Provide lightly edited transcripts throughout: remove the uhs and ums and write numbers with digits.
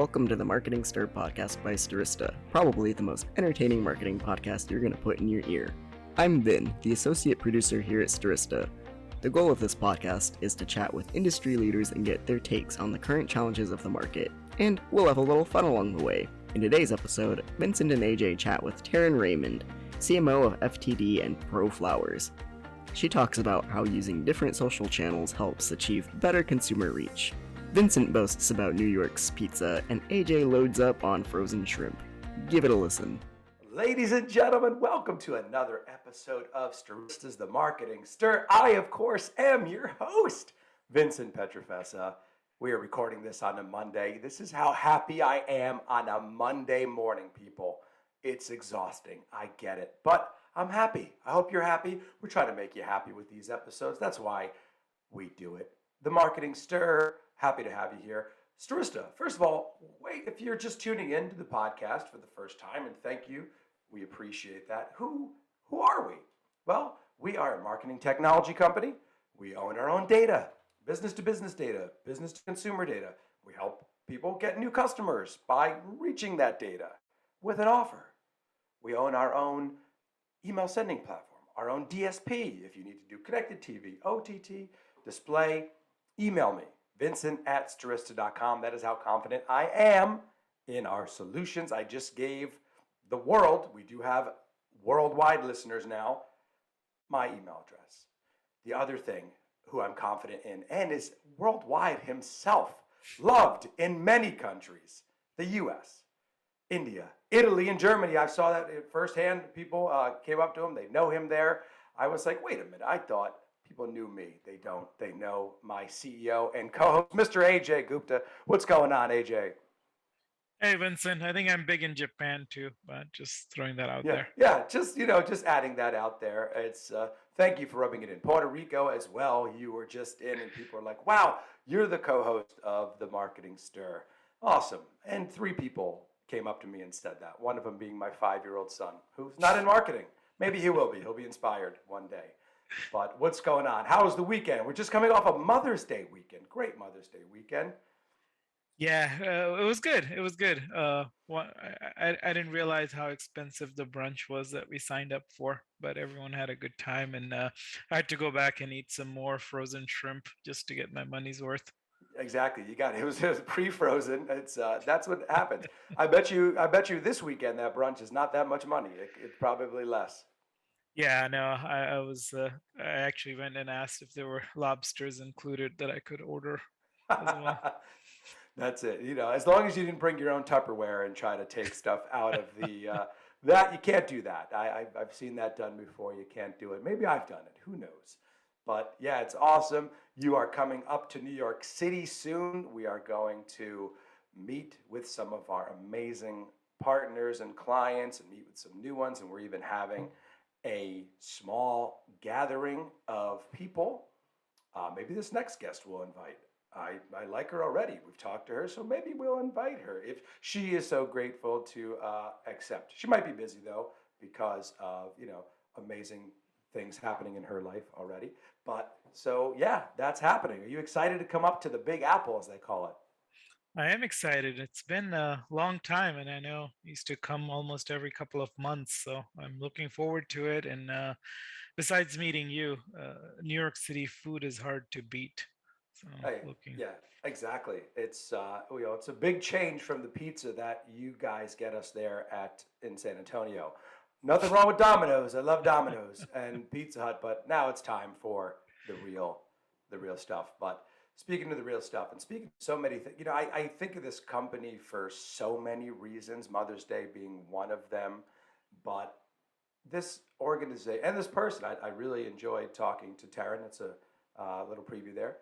Welcome to the Marketing Stir podcast by Stirista, probably the most entertaining marketing podcast you're going to put in your ear. I'm Vin, the associate producer here at Stirista. The goal of this podcast is to chat with industry leaders and get their takes on the current challenges of the market, and we'll have a little fun along the way. In today's episode, Vincent and Ajay chat with Taryn Rayment, CMO of FTD and Proflowers. She talks about how using different social channels helps achieve better consumer reach. Vincent boasts about New York's pizza, and AJ loads up on frozen shrimp. Give it a listen. Ladies and gentlemen, welcome to another episode of Stirista's The Marketing Stir. I, of course, am your host, Vincent Petrofessa. We are recording this on a Monday. This is how happy I am on a Monday morning, people. It's exhausting. I get it. But I'm happy. I hope you're happy. We're trying to make you happy with these episodes. That's why we do it. The Marketing Stir. Happy to have you here. Stirista, first of all, wait, if you're just tuning in to the podcast for the first time, and thank you, we appreciate that. Who are we? Well, we are a marketing technology company. We own our own data, business to business data, business to consumer data. We help people get new customers by reaching that data with an offer. We own our own email sending platform, our own DSP. If you need to do connected TV, OTT, display, email me. Vincent@Stirista.com. That is how confident I am in our solutions. I just gave the world, we do have worldwide listeners now, my email address. The other thing who I'm confident in and is worldwide himself, loved in many countries, the US, India, Italy, and Germany. I saw that firsthand. People came up to him. They know him there. I was like, wait a minute. I thought people knew me. They don't. They know my CEO and co-host, Mr. Ajay Gupta. What's going on, Ajay? Hey, Vincent. I think I'm big in Japan too, but just throwing that out there. Yeah, just adding that out there. It's thank you for rubbing it in. Puerto Rico as well. You were just in, and people are like, "Wow, you're the co-host of the Marketing Stir." Awesome. And 3 people came up to me and said that. One of them being my 5-year-old son, who's not in marketing. Maybe he will be. He'll be inspired one day. But what's going on? How was the weekend? We're just coming off a Mother's Day weekend. Great Mother's Day weekend. Yeah, it was good. It was good. I didn't realize how expensive the brunch was that we signed up for, but everyone had a good time, and I had to go back and eat some more frozen shrimp just to get my money's worth. Exactly. You got it. It was pre-frozen. It's that's what happens. I bet you this weekend that brunch is not that much money. It's probably less. Yeah, no, I actually went and asked if there were lobsters included that I could order as well. That's it. As long as you didn't bring your own Tupperware and try to take stuff out of the that you can't do that. I've seen that done before. You can't do it. Maybe I've done it. Who knows? But yeah, it's awesome. You are coming up to New York City soon. We are going to meet with some of our amazing partners and clients and meet with some new ones. And we're even having a small gathering of people. Maybe this next guest will invite. I like her already. We've talked to her, so maybe we'll invite her if she is so grateful to accept. She might be busy though because of amazing things happening in her life already. But so yeah, that's happening. Are you excited to come up to the Big Apple, as they call it? I am excited. It's been a long time, and I know I used to come almost every couple of months, so I'm looking forward to it. And besides meeting you, New York City food is hard to beat. So Yeah, exactly. It's it's a big change from the pizza that you guys get us there in San Antonio. Nothing wrong with Domino's. I love Domino's and Pizza Hut, but now it's time for the real stuff. But speaking of the real stuff, and speaking of so many things, I think of this company for so many reasons, Mother's Day being one of them. But this organization and this person, I really enjoyed talking to Taryn. It's a little preview there.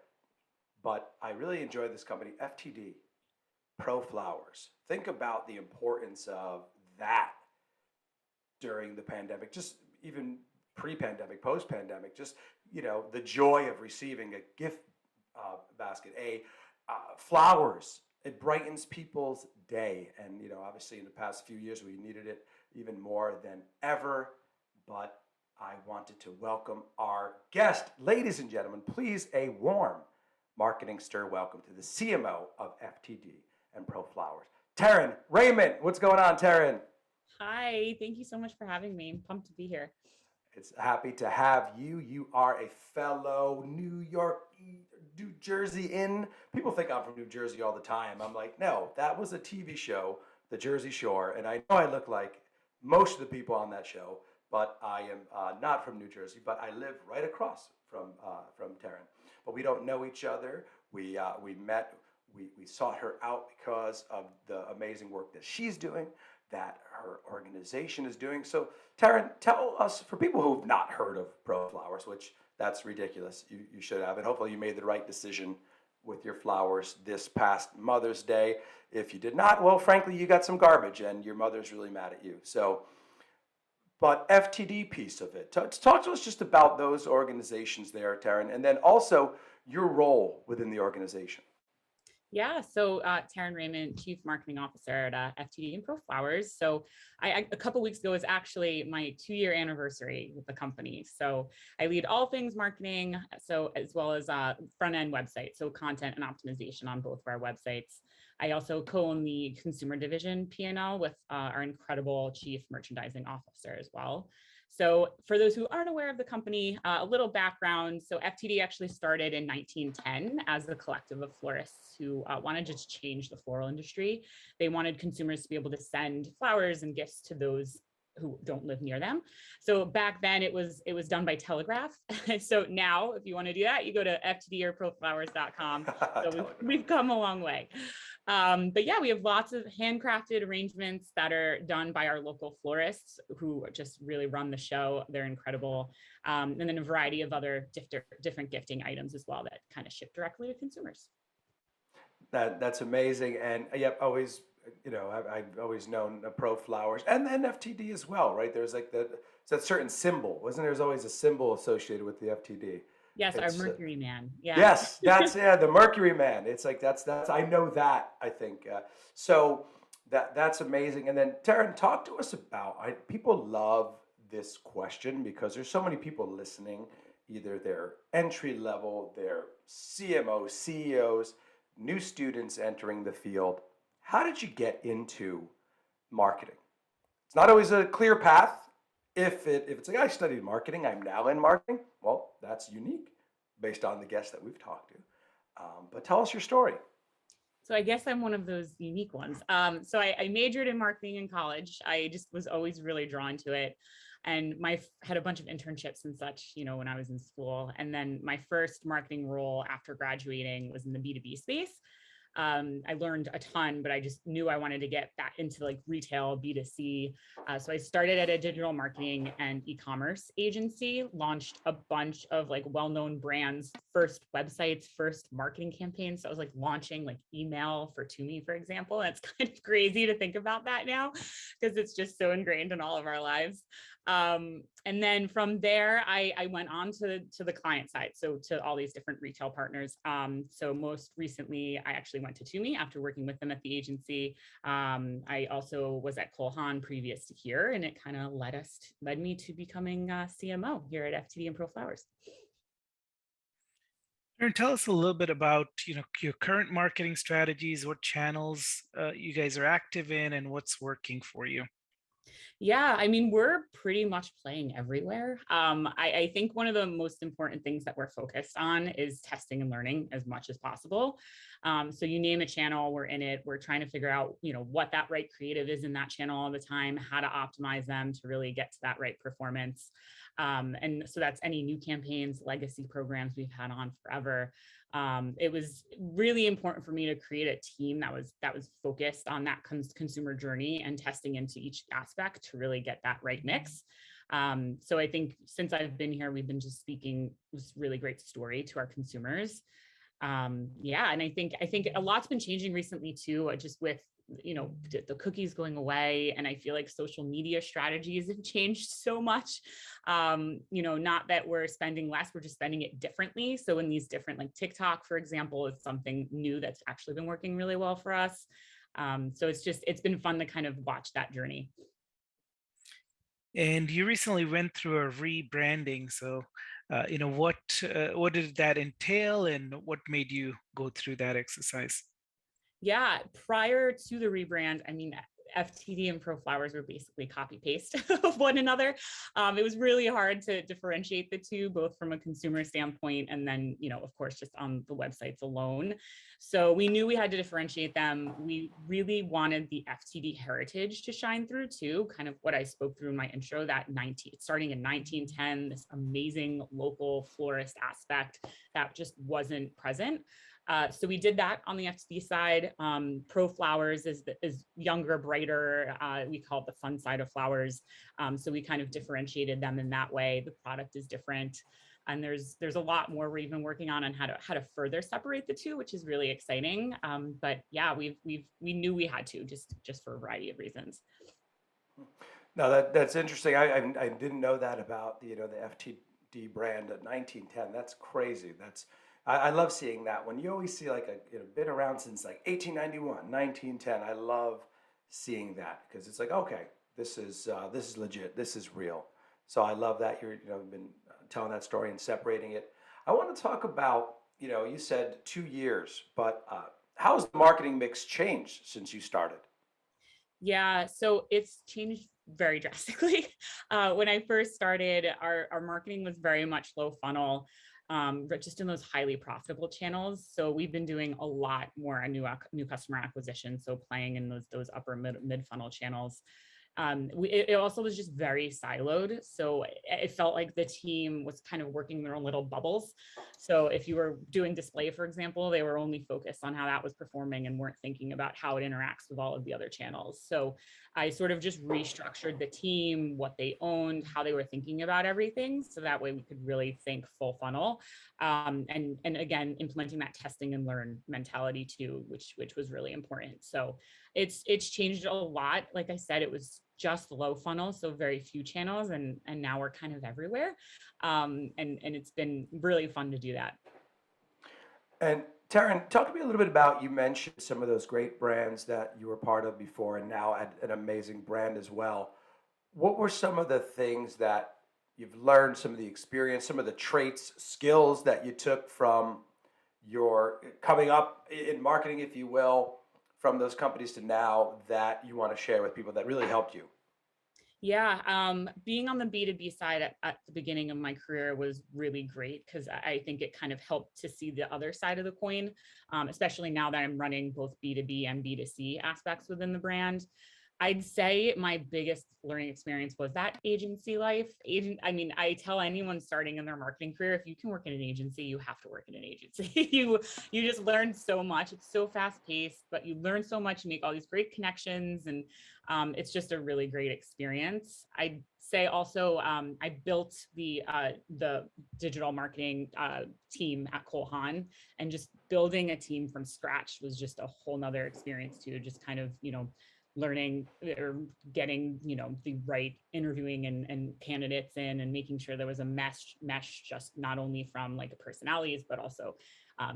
But I really enjoyed this company, FTD, Proflowers. Think about the importance of that during the pandemic, just even pre-pandemic, post-pandemic, just, the joy of receiving a gift basket, flowers. It brightens people's day. And, obviously in the past few years, we needed it even more than ever. But I wanted to welcome our guest. Ladies and gentlemen, please a warm Marketing Stir welcome to the CMO of FTD, and Proflowers. Taryn Rayment, what's going on, Taryn? Hi, thank you so much for having me. I'm pumped to be here. It's happy to have you. You are a fellow New York, New Jersey in. People think I'm from New Jersey all the time. I'm like, no, that was a TV show, The Jersey Shore, and I know I look like most of the people on that show, but I am not from New Jersey. But I live right across from Taryn. But we don't know each other. We met. We sought her out because of the amazing work that she's doing, that her organization is doing. So, Taryn, tell us, for people who've not heard of Proflowers, which that's ridiculous, you should have, and hopefully you made the right decision with your flowers this past Mother's Day. If you did not, well, frankly, you got some garbage and your mother's really mad at you. So, but FTD piece of it, talk to us just about those organizations there, Taryn, and then also your role within the organization. Yeah, so Taryn Rayment, Chief Marketing Officer at FTD and Proflowers. So a couple weeks ago was actually my 2-year anniversary with the company. So I lead all things marketing, so as well as front end website, so content and optimization on both of our websites. I also co-own the consumer division P&L with our incredible Chief Merchandising Officer as well. So for those who aren't aware of the company, a little background. So FTD actually started in 1910 as a collective of florists who wanted to change the floral industry. They wanted consumers to be able to send flowers and gifts to those who don't live near them. So back then it was done by telegraph. So now if you want to do that, you go to ftdorproflowers.com. So we've come a long way. But yeah, we have lots of handcrafted arrangements that are done by our local florists who just really run the show. They're incredible. And then a variety of other different gifting items as well that kind of ship directly to consumers. That's amazing. And yep, always, I've always known Proflowers and FTD as well, right? There's like that certain symbol, wasn't there? There's always a symbol associated with the FTD. Yes, our Mercury Man. Yeah. Yes, that's the Mercury Man. It's like that's I know that, I think. So that's amazing. And then Taryn, talk to us about. People love this question because there's so many people listening. Either they're entry level, they're CMOs, CEOs, new students entering the field. How did you get into marketing? It's not always a clear path. If it's like I studied marketing, I'm now in marketing, well, that's unique based on the guests that we've talked to. But tell us your story. So I guess I'm one of those unique ones. So I majored in marketing in college. I just was always really drawn to it. And had a bunch of internships and such, when I was in school. And then my first marketing role after graduating was in the B2B space. I learned a ton, but I just knew I wanted to get back into like retail B2C. So I started at a digital marketing and e-commerce agency, launched a bunch of like well-known brands, first websites, first marketing campaigns. So I was like launching like email for Tumi, for example. And it's kind of crazy to think about that now because it's just so ingrained in all of our lives. And then from there, I went on to the client side, so to all these different retail partners. So most recently, I actually went to Tumi after working with them at the agency. I also was at Cole Haan previous to here, and it kind of led me to becoming CMO here at FTD and Proflowers. Aaron, tell us a little bit about your current marketing strategies, what channels you guys are active in, and what's working for you. Yeah, I mean, we're pretty much playing everywhere. I think one of the most important things that we're focused on is testing and learning as much as possible. So you name a channel, we're in it. We're trying to figure out, what that right creative is in that channel all the time, how to optimize them to really get to that right performance. And so that's any new campaigns, legacy programs we've had on forever. It was really important for me to create a team that was focused on that consumer journey and testing into each aspect to really get that right mix. So I think since I've been here, we've been just speaking this really great story to our consumers. Yeah, and I think a lot's been changing recently too, just with the cookies going away, and I feel like social media strategies have changed so much. Not that we're spending less, we're just spending it differently. So in these different, like TikTok, for example, is something new that's actually been working really well for us. So it's been fun to kind of watch that journey. And you recently went through a rebranding. So, what did that entail, and what made you go through that exercise? Yeah, prior to the rebrand, I mean, FTD and Proflowers were basically copy paste of one another. It was really hard to differentiate the two, both from a consumer standpoint and then, of course, just on the websites alone. So we knew we had to differentiate them. We really wanted the FTD heritage to shine through too, kind of what I spoke through in my intro, that starting in 1910, this amazing local florist aspect that just wasn't present. So we did that on the FTD side. Proflowers is younger, brighter. We call it the fun side of flowers. So we kind of differentiated them in that way. The product is different, and there's a lot more we're even working on how to further separate the two, which is really exciting. But yeah, we knew we had to just for a variety of reasons. No, that's interesting. I didn't know that about the FTD brand at 1910. That's crazy. I love seeing that one. You always see like been around since like 1891, 1910. I love seeing that because it's like, okay, this is legit. This is real. So I love that you're been telling that story and separating it. I want to talk about you said 2 years, but how's the marketing mix changed since you started? Yeah, so it's changed very drastically. When I first started, our marketing was very much low funnel, but just in those highly profitable channels. So we've been doing a lot more new customer acquisition, so playing in those upper mid funnel channels. It also was just very siloed. So it felt like the team was kind of working their own little bubbles. So if you were doing display, for example, they were only focused on how that was performing and weren't thinking about how it interacts with all of the other channels. So I sort of just restructured the team, what they owned, how they were thinking about everything. So that way we could really think full funnel. And again, implementing that testing and learn mentality too, which was really important. So it's changed a lot. Like I said, it was just low funnel, so very few channels, and now we're kind of everywhere. And it's been really fun to do that. And Taryn, talk to me a little bit about, you mentioned some of those great brands that you were part of before and now at an amazing brand as well. What were some of the things that you've learned, some of the experience, some of the traits, skills that you took from your coming up in marketing, if you will, from those companies to now that you want to share with people that really helped you? Yeah, being on the B2B side at the beginning of my career was really great because I think it kind of helped to see the other side of the coin, especially now that I'm running both B2B and B2C aspects within the brand. I'd say my biggest learning experience was that agency life. I mean, I tell anyone starting in their marketing career, if you can work in an agency, you have to work in an agency. You just learn so much. It's so fast paced, but you learn so much, you make all these great connections, and it's just a really great experience. I'd say also I built the digital marketing team at Cole Haan, and just building a team from scratch was just a whole nother experience too. Just kind of learning or getting the right interviewing and candidates in, and making sure there was a mesh just not only from like personalities but also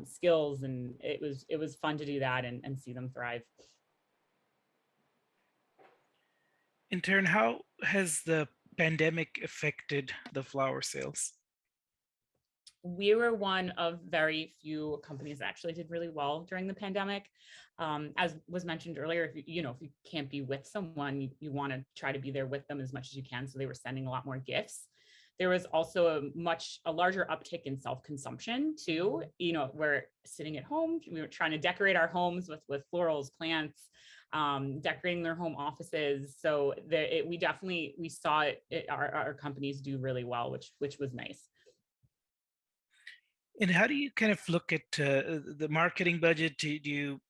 skills, and it was fun to do that and see them thrive. In turn, how has the pandemic affected the flower sales? We were one of very few companies that actually did really well during the pandemic. As was mentioned earlier, if you can't be with someone, you want to try to be there with them as much as you can. So they were sending a lot more gifts. There was also a larger uptick in self-consumption too. We're sitting at home, we were trying to decorate our homes with florals, plants, decorating their home offices. So we saw our companies do really well, which was nice. And how do you kind of look at the marketing budget? Do you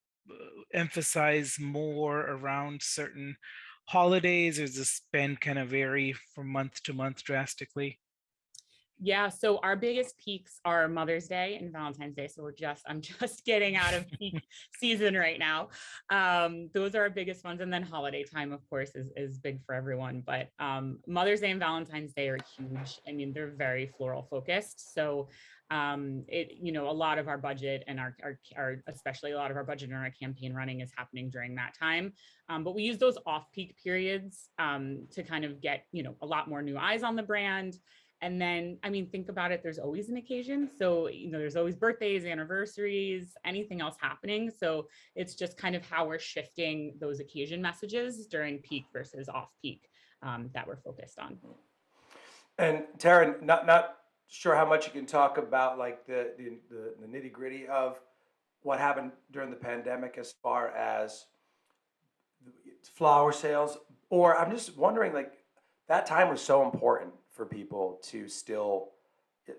emphasize more around certain holidays, or does the spend kind of vary from month to month drastically? Yeah, so our biggest peaks are Mother's Day and Valentine's Day. So I'm just getting out of peak season right now. Those are our biggest ones. And then holiday time, of course, is big for everyone. But Mother's Day and Valentine's Day are huge. I mean, they're very floral focused. So a lot of our budget and our especially a lot of our budget and our campaign running is happening during that time. But we use those off-peak periods to kind of get, a lot more new eyes on the brand, And then, I mean, think about it, there's always an occasion. So, there's always birthdays, anniversaries, anything else happening. So it's just kind of how we're shifting those occasion messages during peak versus off peak that we're focused on. And Taryn, not sure how much you can talk about like the nitty gritty of what happened during the pandemic as far as flower sales, or I'm just wondering, like, that time was so important for people to still,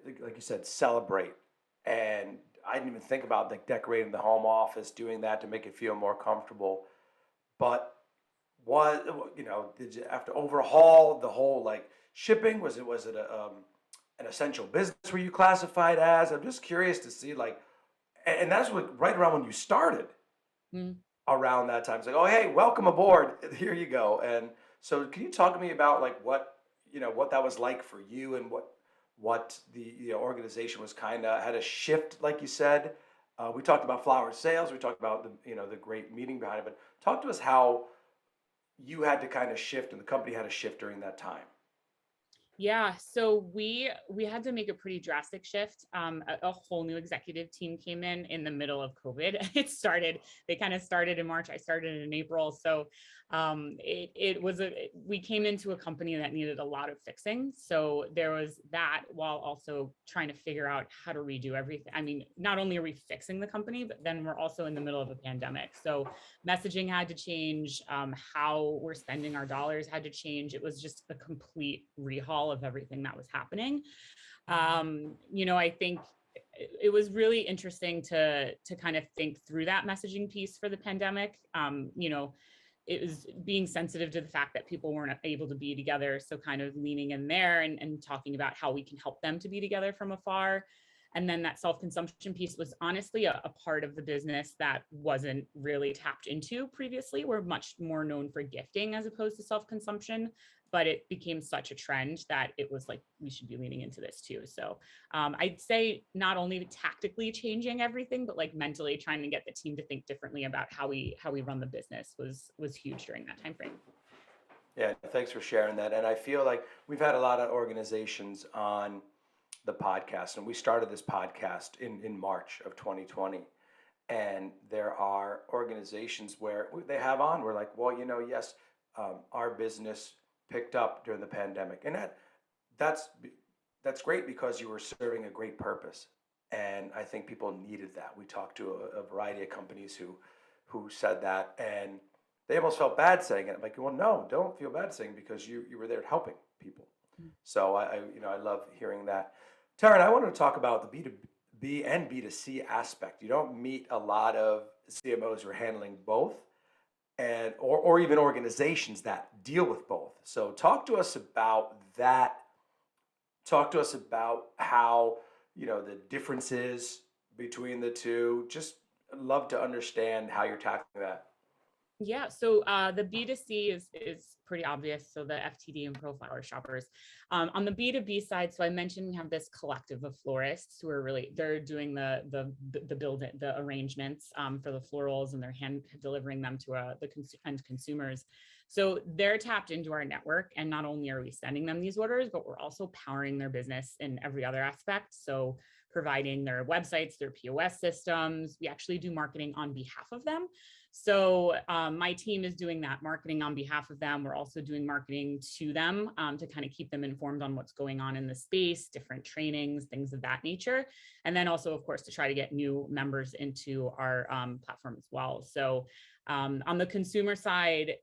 like you said, celebrate. And I didn't even think about like decorating the home office, doing that to make it feel more comfortable. But what, did you have to overhaul the whole like shipping? Was it an essential business were you classified as? I'm just curious to see like, and that's what right around when you started. Mm. Around that time. It's like, oh, hey, welcome aboard. Here you go. And so, can you talk to me about like what that was like for you, and what the organization was kind of had a shift, like you said. We talked about flower sales. We talked about the great meeting behind it. But talk to us how you had to kind of shift, and the company had to shift during that time. Yeah, so we had to make a pretty drastic shift. A whole new executive team came in the middle of COVID. They kind of started in March. I started in April. So we came into a company that needed a lot of fixing. So there was that, while also trying to figure out how to redo everything. I mean, not only are we fixing the company, but then we're also in the middle of a pandemic. So messaging had to change, how we're spending our dollars had to change. It was just a complete rehaul of everything that was happening. I think it was really interesting to kind of think through that messaging piece for the pandemic. It was being sensitive to the fact that people weren't able to be together. So kind of leaning in there and talking about how we can help them to be together from afar. And then that self-consumption piece was honestly a part of the business that wasn't really tapped into previously. We're much more known for gifting as opposed to self-consumption, but it became such a trend that it was like, we should be leaning into this too. So I'd say not only tactically changing everything, but like mentally trying to get the team to think differently about how we run the business was huge during that time frame. Yeah, thanks for sharing that. And I feel like we've had a lot of organizations on the podcast, and we started this podcast in March of 2020. And there are organizations where they have on, we're like, well, yes, our business picked up during the pandemic, and that's great because you were serving a great purpose, and I think people needed that. We talked to a variety of companies who said that, and they almost felt bad saying it. I'm like, well, no, don't feel bad saying it, because you were there helping people. So I love hearing that. Taryn, I want to talk about the B2B and B2C aspect. You don't meet a lot of CMOs who are handling both, and or even organizations that deal with both. So talk to us about that. Talk to us about how the differences between the two. Just love to understand how you're tackling that. Yeah, so the B2C is pretty obvious. So the FTD and Proflowers shoppers. On the B2B side, so I mentioned we have this collective of florists who are they're doing the arrangements for the florals, and they're hand delivering them to the end consumers. So they're tapped into our network, and not only are we sending them these orders, but we're also powering their business in every other aspect. So providing their websites, their POS systems. We actually do marketing on behalf of them. So my team is doing that marketing on behalf of them. We're also doing marketing to them to kind of keep them informed on what's going on in the space, different trainings, things of that nature. And then also, of course, to try to get new members into our platform as well. So on the consumer side,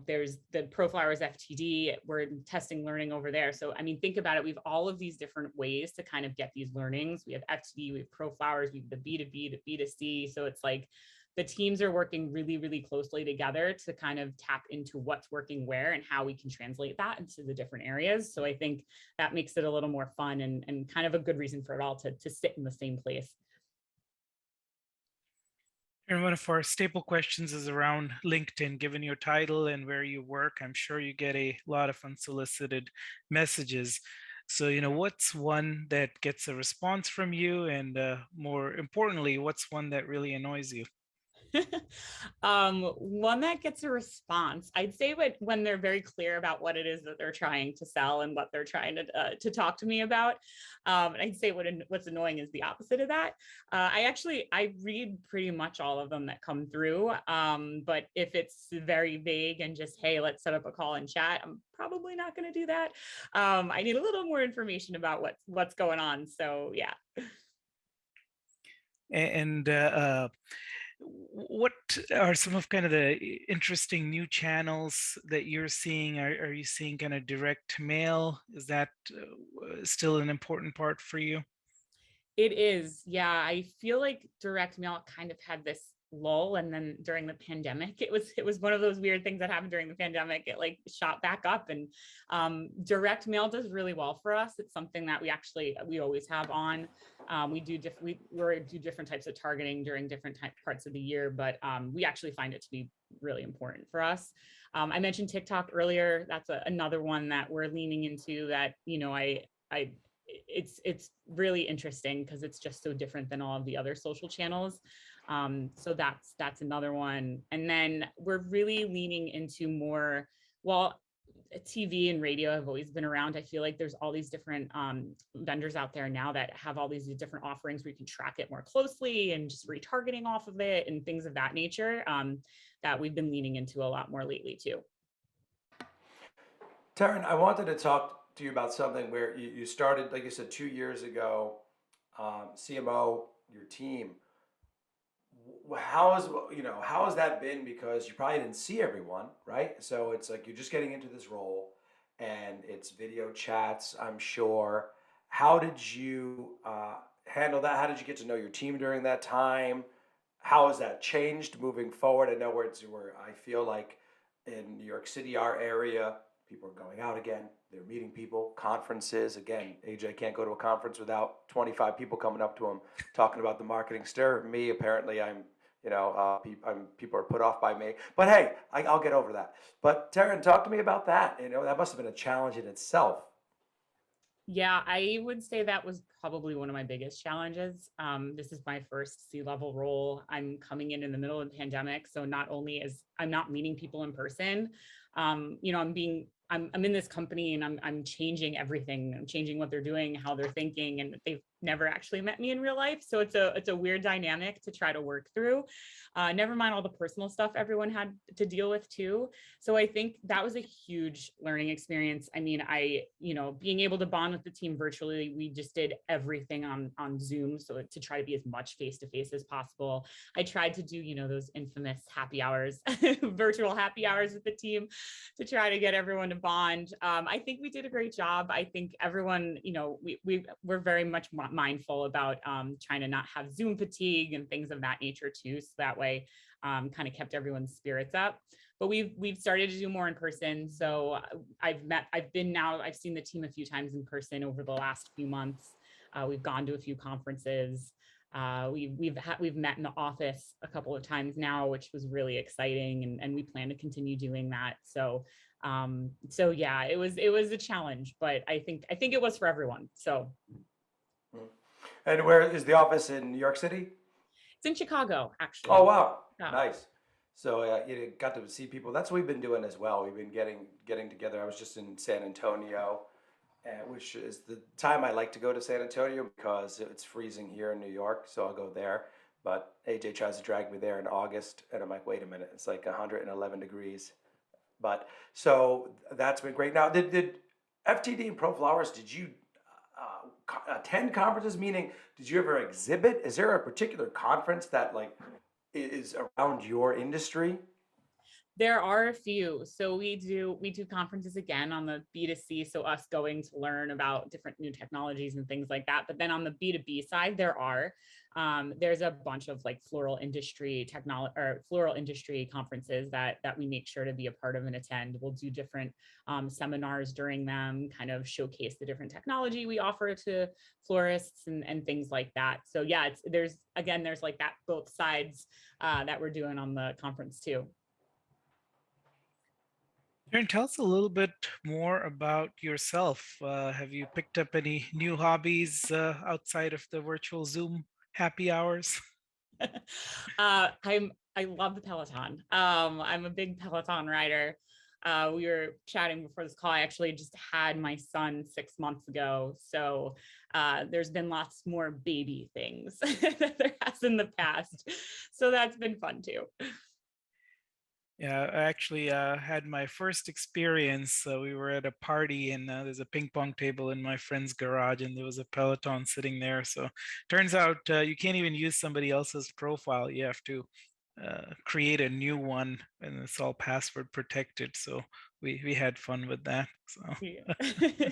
there's the Proflowers FTD, we're testing learning over there. So, I mean, think about it. We have all of these different ways to kind of get these learnings. We have FTD, we have Proflowers, we have the B2B, the B2C. So it's like the teams are working really, really closely together to kind of tap into what's working where and how we can translate that into the different areas. So I think that makes it a little more fun and kind of a good reason for it all to sit in the same place. And one of our staple questions is around LinkedIn. Given your title and where you work, I'm sure you get a lot of unsolicited messages. So, what's one that gets a response from you? And more importantly, what's one that really annoys you? One that gets a response. I'd say when they're very clear about what it is that they're trying to sell and what they're trying to talk to me about. And I'd say what's annoying is the opposite of that. I read pretty much all of them that come through. But if it's very vague and just, hey, let's set up a call and chat, I'm probably not going to do that. I need a little more information about what's going on. So yeah. And what are some of kind of the interesting new channels that you're seeing? Are you seeing kind of direct mail? Is that still an important part for you? It is. Yeah. I feel like direct mail kind of had this lull, and then during the pandemic it was one of those weird things that happened during the pandemic. It like shot back up, and direct mail does really well for us. It's something that we always have on. We do different types of targeting during different parts of the year, but we actually find it to be really important for us. I mentioned TikTok earlier. That's another one that we're leaning into, that I it's really interesting because it's just so different than all of the other social channels. So that's another one. And then we're really leaning into more, well, TV and radio have always been around. I feel like there's all these different vendors out there now that have all these different offerings where you can track it more closely and just retargeting off of it and things of that nature, that we've been leaning into a lot more lately too. Taryn, I wanted to talk to you about something where you started, like you said, 2 years ago, CMO, your team. How is, how has that been? Because you probably didn't see everyone, right? So it's like you're just getting into this role, and it's video chats, I'm sure. How did you handle that? How did you get to know your team during that time? How has that changed moving forward? I know where I feel like in New York City, our area, people are going out again. They're meeting people, conferences. Again, AJ can't go to a conference without 25 people coming up to him talking about the marketing stir. Me, apparently, people are put off by me. But hey, I'll get over that. But Taryn, talk to me about that. That must have been a challenge in itself. Yeah, I would say that was probably one of my biggest challenges. This is my first C-level role. I'm coming in the middle of the pandemic, so not only is I'm not meeting people in person, I'm in this company, and I'm changing everything. I'm changing what they're doing, how they're thinking, and they've never actually met me in real life. So it's a weird dynamic to try to work through. Never mind all the personal stuff everyone had to deal with too. So I think that was a huge learning experience. I mean, being able to bond with the team virtually, we just did everything on Zoom. So to try to be as much face to face as possible. I tried to do, those infamous happy hours, virtual happy hours with the team to try to get everyone to bond. I think we did a great job. I think everyone, we're very much mindful about trying to not have Zoom fatigue and things of that nature too. So that way, kind of kept everyone's spirits up. But we've started to do more in person. So I've seen the team a few times in person over the last few months. We've gone to a few conferences. We've met in the office a couple of times now, which was really exciting, and we plan to continue doing that. So yeah, it was a challenge, but I think it was for everyone. So. And where is the office, in New York City? It's in Chicago, actually. Oh wow, Yeah. nice. So you got to see people. That's what we've been doing as well. We've been getting together. I was just in San Antonio, which is the time I like to go to San Antonio because it's freezing here in New York. So I'll go there. But AJ tries to drag me there in August, and I'm like, wait a minute, it's like 111 degrees. But so that's been great. Now, did FTD and Proflowers, did you attend conferences? Meaning, did you ever exhibit? Is there a particular conference that like is around your industry? There are a few. So we do conferences again on the B2C, so us going to learn about different new technologies and things like that. But then on the B2B side, there's a bunch of like floral industry conferences that we make sure to be a part of and attend. We'll do different seminars during them, kind of showcase the different technology we offer to florists and things like that. So yeah, there's like that both sides that we're doing on the conference too. Taryn, tell us a little bit more about yourself. Have you picked up any new hobbies outside of the virtual Zoom happy hours? I love the Peloton. I'm a big Peloton rider. We were chatting before this call. I actually just had my son 6 months ago. So there's been lots more baby things that there has in the past. So that's been fun too. Yeah, I actually had my first experience. We were at a party, and there's a ping pong table in my friend's garage, and there was a Peloton sitting there. So turns out you can't even use somebody else's profile. You have to create a new one, and it's all password protected. So we had fun with that. So Yeah,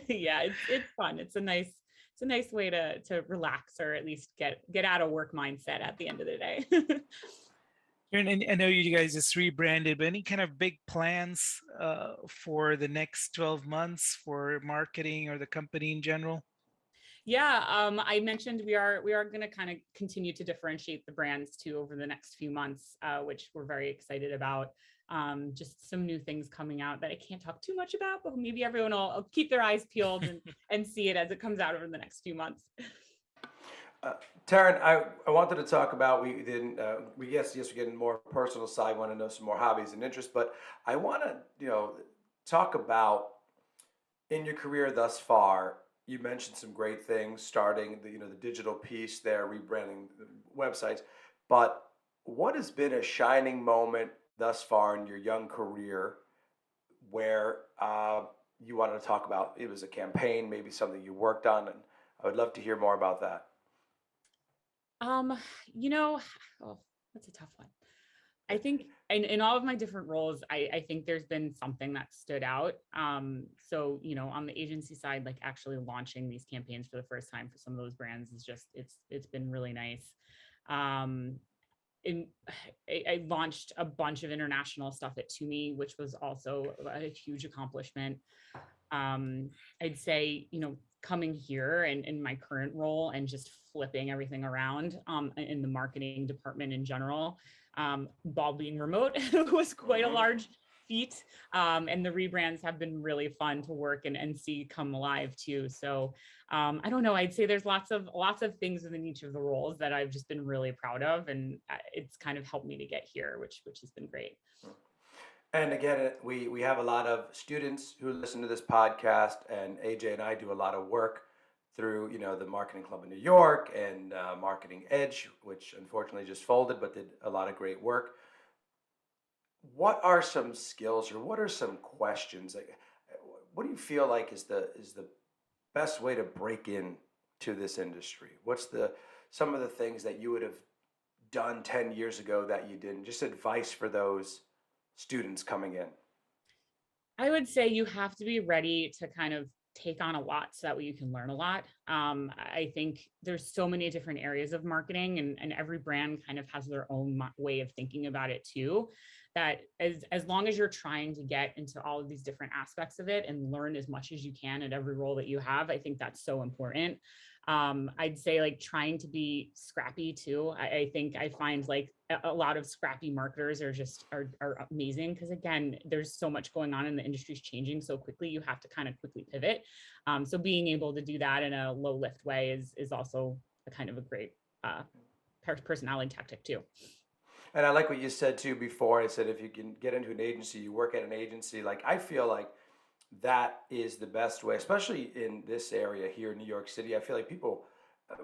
yeah, it's fun. It's a nice way to relax or at least get out of work mindset at the end of the day. and I know you guys just rebranded, but any kind of big plans for the next 12 months for marketing or the company in general? Yeah, I mentioned we are going to kind of continue to differentiate the brands too over the next few months, which we're very excited about. Just some new things coming out that I can't talk too much about, but maybe everyone will keep their eyes peeled and see it as it comes out over the next few months. Uh, Taryn, I wanted to talk about, we didn't, we yes, we're getting more personal side, want to know some more hobbies and interests, but I want to, talk about in your career thus far. You mentioned some great things, starting the digital piece there, rebranding the websites, but what has been a shining moment thus far in your young career where you wanted to talk about? It was a campaign, maybe something you worked on, and I would love to hear more about that. Um, you know, oh, that's a tough one. I think in all of my different roles, I think there's been something that stood out. So, on the agency side, like actually launching these campaigns for the first time for some of those brands is just, it's been really nice. Um, in, I launched a bunch of international stuff at Toomey, which was also a huge accomplishment. I'd say, coming here and in my current role and just flipping everything around in the marketing department in general, while being remote was quite a large feat. And the rebrands have been really fun to work and see come alive too. So I don't know, I'd say there's lots of things within each of the roles that I've just been really proud of. And it's kind of helped me to get here, which has been great. And again, we have a lot of students who listen to this podcast, and AJ and I do a lot of work through the Marketing Club in New York and Marketing Edge, which unfortunately just folded, but did a lot of great work. What are some skills, or what are some questions? Like, what do you feel like is the best way to break in to this industry? What's some of the things that you would have done 10 years ago that you didn't? Just advice for those students coming in. I would say you have to be ready to kind of take on a lot so that way you can learn a lot. I think there's so many different areas of marketing, and every brand kind of has their own way of thinking about it too. That as long as you're trying to get into all of these different aspects of it and learn as much as you can at every role that you have, I think that's so important. I'd say like trying to be scrappy too. I think I find like a lot of scrappy marketers are amazing, because again, there's so much going on and the industry's changing so quickly. You have to kind of quickly pivot. So being able to do that in a low lift way is also a kind of a great personality tactic too. And I like what you said too before. I said if you can get into an agency, you work at an agency. Like, I feel like that is the best way, especially in this area here in New York City. I feel like people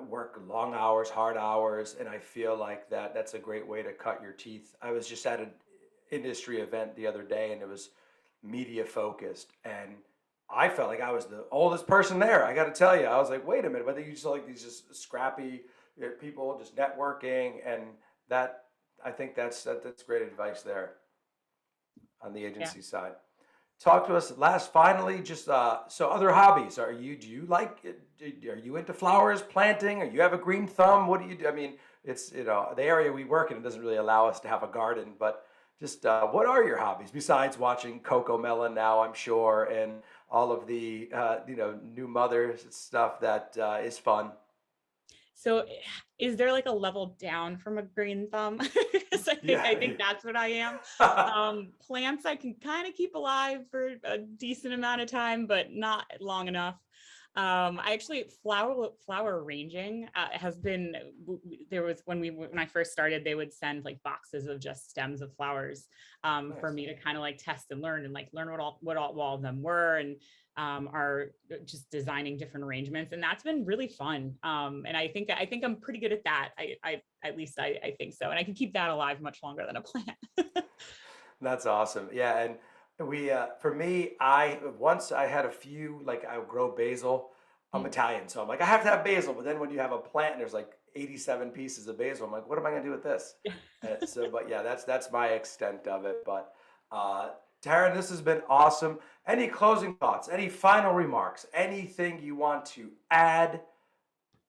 work long hours, hard hours, and I feel like that's a great way to cut your teeth. I was just at an industry event the other day, and it was media focused, and I felt like I was the oldest person there. I got to tell you, I was like, wait a minute, but you saw like these just scrappy people just networking, and that I think that's great advice there on the agency side. Talk to us finally, just so other hobbies. Do you like are you into flowers, planting, or you have a green thumb? What do you do? I mean, it's, the area we work in, it doesn't really allow us to have a garden, but just what are your hobbies besides watching Coco Melon now, I'm sure, and all of the new mothers stuff that is fun. So is there like a level down from a green thumb? I think that's what I am. Plants I can kind of keep alive for a decent amount of time, but not long enough. I actually flower arranging has been there was when I first started, they would send like boxes of just stems of flowers for me to kind of like test and learn and like learn what all of them were, and are just designing different arrangements, and that's been really fun. And I think I'm pretty good at that. I at least I think so, and I can keep that alive much longer than a plant. That's awesome. Yeah, and we for me, once I had a few like I grow basil. I'm Italian, so I'm like I have to have basil. But then when you have a plant and there's like 87 pieces of basil, I'm like, what am I gonna do with this? But yeah, that's my extent of it. But Taryn, this has been awesome. Any closing thoughts? Any final remarks? Anything you want to add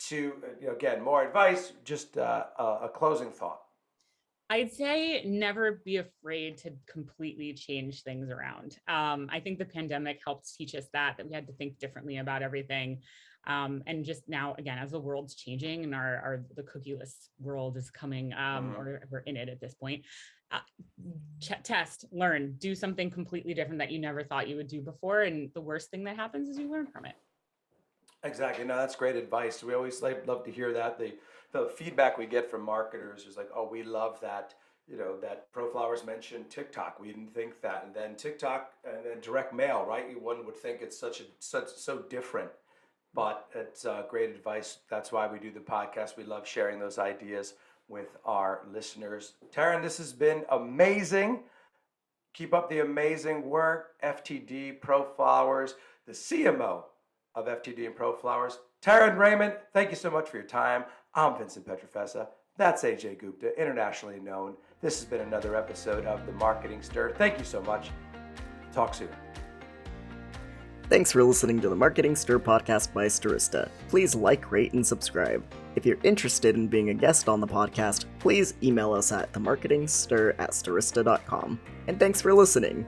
to? Again, more advice. Just a closing thought. I'd say never be afraid to completely change things around. I think the pandemic helped teach us that we had to think differently about everything. And just now, again, as the world's changing and the cookieless world is coming, or we're in it at this point, test, learn, do something completely different that you never thought you would do before. And the worst thing that happens is you learn from it. Exactly. No, that's great advice. We always love to hear that. The feedback we get from marketers is like, oh, we love that, that Proflowers mentioned TikTok. We didn't think that. And then TikTok and then direct mail, right? One would think it's so different, but it's great advice. That's why we do the podcast. We love sharing those ideas with our listeners. Taryn, this has been amazing. Keep up the amazing work. FTD, Proflowers, the CMO of FTD and Proflowers. Taryn Rayment, thank you so much for your time. I'm Vincent Petrofessa. That's Ajay Gupta, internationally known. This has been another episode of The Marketing Stir. Thank you so much. Talk soon. Thanks for listening to the Marketing Stir podcast by Stirista. Please like, rate, and subscribe. If you're interested in being a guest on the podcast, please email us at themarketingstir@stirista.com. And thanks for listening.